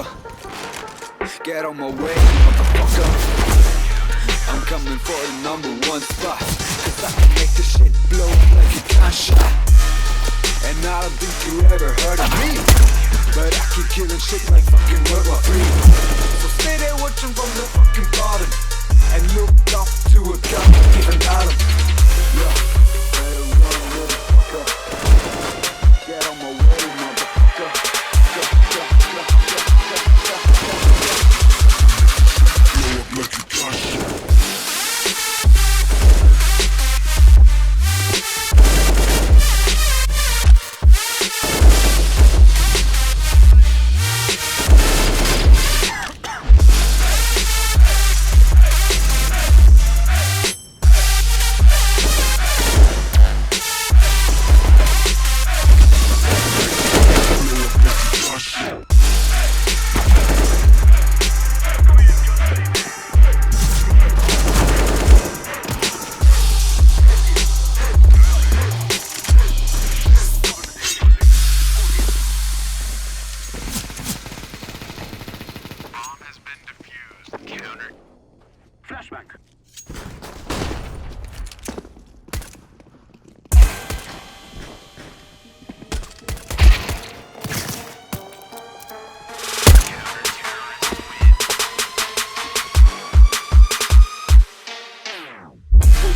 motherfucker. Get on my way, motherfucker. I'm coming for the #1 spot, 'cause I can make this shit blow like a gunshot. And I don't think you ever heard of me, but I keep killing shit like fucking World War III. So stay there watching from the fucking bottom, and look up to a God-given bottom. Yeah, better run, motherfucker. Get on my way, motherfucker. Blow up like a gunshot. Flashback.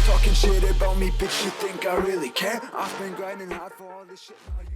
Talking shit about me, bitch, you think I really care? I've been grinding hard for all this shit, now you